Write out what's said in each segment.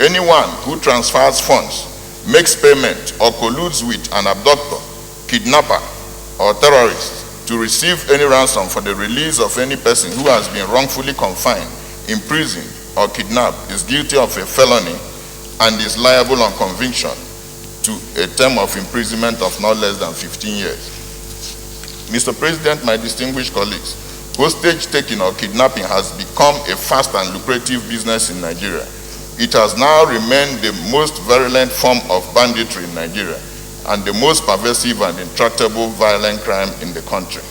Anyone who transfers funds, makes payment, or colludes with an abductor, kidnapper, or terrorist to receive any ransom for the release of any person who has been wrongfully confined, imprisoned, or kidnapped is guilty of a felony and is liable on conviction to a term of imprisonment of not less than 15 years. Mr. President, my distinguished colleagues, hostage taking or kidnapping has become a fast and lucrative business in Nigeria. It has now remained the most virulent form of banditry in Nigeria and the most pervasive and intractable violent crime in the country.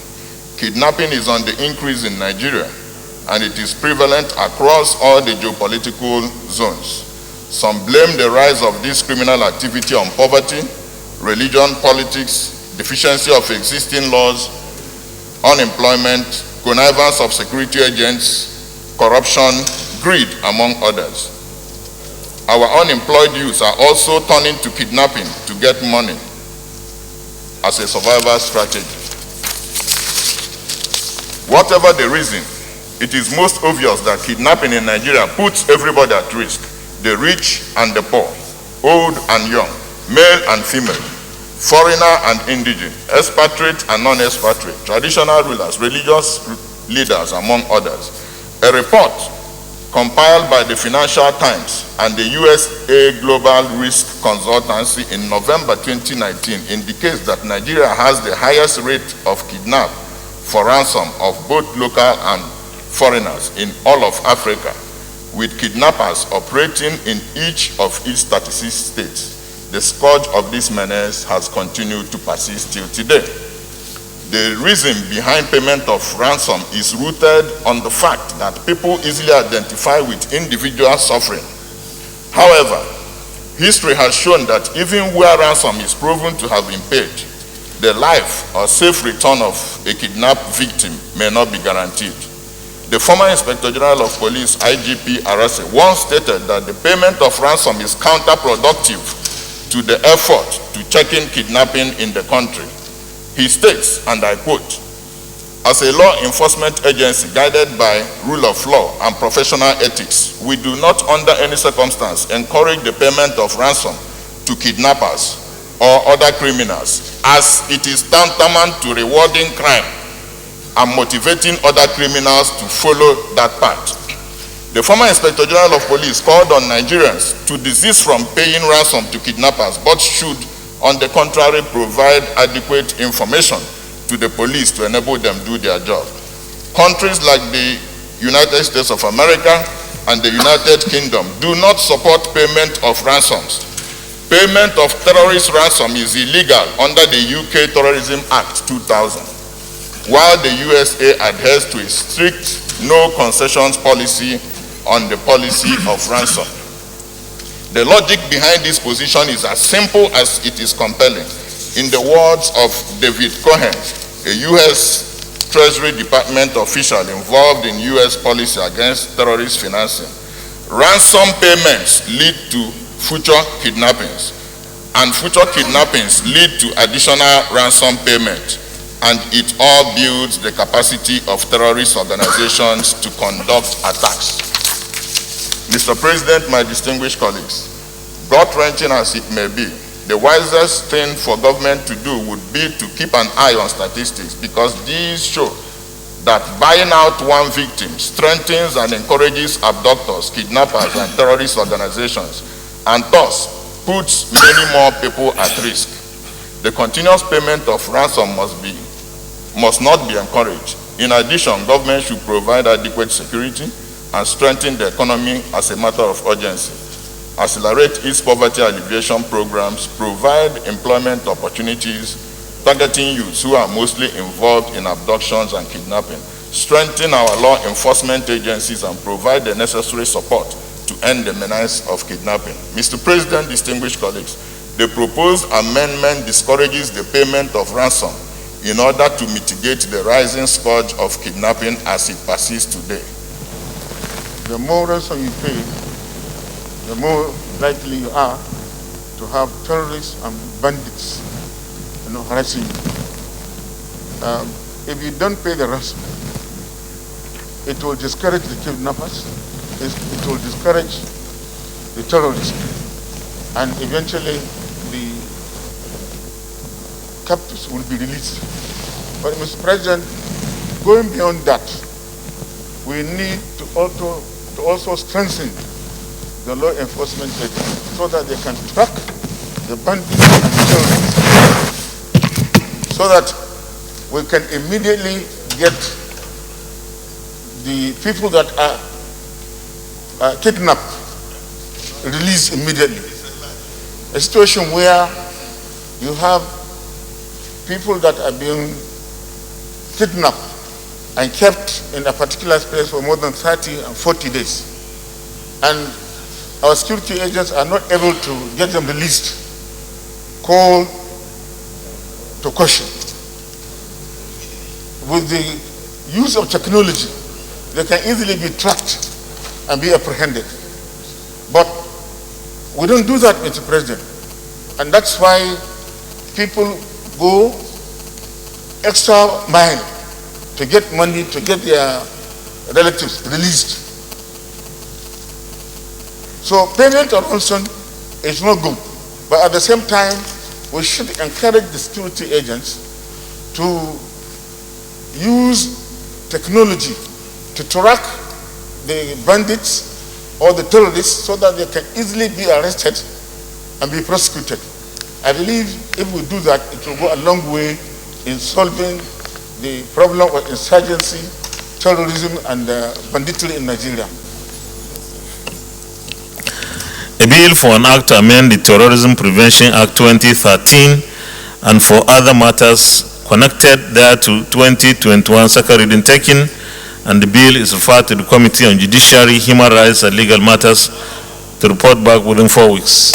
Kidnapping is on the increase in Nigeria, and it is prevalent across all the geopolitical zones. Some blame the rise of this criminal activity on poverty, religion, politics, deficiency of existing laws, unemployment, connivance of security agents, corruption, greed, among others. Our unemployed youths are also turning to kidnapping to get money as a survival strategy. Whatever the reason, it is most obvious that kidnapping in Nigeria puts everybody at risk, the rich and the poor, old and young, male and female, foreigner and indigent, expatriate and non-expatriate, traditional rulers, religious leaders, among others. A report compiled by the Financial Times and the USA Global Risk Consultancy in November 2019 indicates that Nigeria has the highest rate of kidnap for ransom of both local and foreigners in all of Africa, with kidnappers operating in each of its 36 states. The scourge of this menace has continued to persist till today. The reason behind payment of ransom is rooted on the fact that people easily identify with individual suffering. However, history has shown that even where ransom is proven to have been paid, the life or safe return of a kidnapped victim may not be guaranteed. The former Inspector General of Police, IGP Arase, once stated that the payment of ransom is counterproductive to the effort to check in kidnapping in the country. He states, and I quote, "As a law enforcement agency guided by rule of law and professional ethics, we do not under any circumstance encourage the payment of ransom to kidnappers or other criminals, as it is tantamount to rewarding crime and motivating other criminals to follow that path." The former Inspector General of Police called on Nigerians to desist from paying ransom to kidnappers, but should, on the contrary, provide adequate information to the police to enable them do their job. Countries like the United States of America and the United Kingdom do not support payment of ransoms. Payment of terrorist ransom is illegal under the UK Terrorism Act 2000, while the USA adheres to a strict no concessions policy on the policy of ransom. The logic behind this position is as simple as it is compelling. In the words of David Cohen, a U.S. Treasury Department official involved in U.S. policy against terrorist financing, ransom payments lead to future kidnappings, and future kidnappings lead to additional ransom payment, and it all builds the capacity of terrorist organizations to conduct attacks. Mr. President, my distinguished colleagues, gut-wrenching as it may be, the wisest thing for government to do would be to keep an eye on statistics, because these show that buying out one victim strengthens and encourages abductors, kidnappers, and terrorist organizations, and thus puts many more people at risk. The continuous payment of ransom must not be encouraged. In addition, government should provide adequate security and strengthen the economy as a matter of urgency, accelerate its poverty alleviation programs, provide employment opportunities targeting youths who are mostly involved in abductions and kidnapping, strengthen our law enforcement agencies, and provide the necessary support to end the menace of kidnapping. Mr. President, distinguished colleagues, the proposed amendment discourages the payment of ransom in order to mitigate the rising scourge of kidnapping as it persists today. The more ransom you pay, the more likely you are to have terrorists and bandits, harassing you. If you don't pay the ransom, it will discourage the kidnappers. It will discourage the terrorists, and eventually the captives will be released. But Mr. President, going beyond that, we need to also strengthen the law enforcement agencies so that they can track the bandits and terrorists, so that we can immediately get the people that are kidnapped released immediately. A situation where you have people that are being kidnapped and kept in a particular place for more than 30 and 40 days. And our security agents are not able to get them released, call to question. With the use of technology, they can easily be tracked and be apprehended. But we don't do that, Mr. President. And that's why people go extra mile to get money, to get their relatives released. So payment of ransom is not good. But at the same time, we should encourage the security agents to use technology to track the bandits or the terrorists so that they can easily be arrested and be prosecuted. I believe if we do that, it will go a long way in solving the problem of insurgency, terrorism, and banditry in Nigeria. A bill for an act to amend the Terrorism Prevention Act 2013 and for other matters connected there to 2021 second reading taken, and the bill is referred to the Committee on Judiciary, Human Rights and Legal Matters to report back within 4 weeks.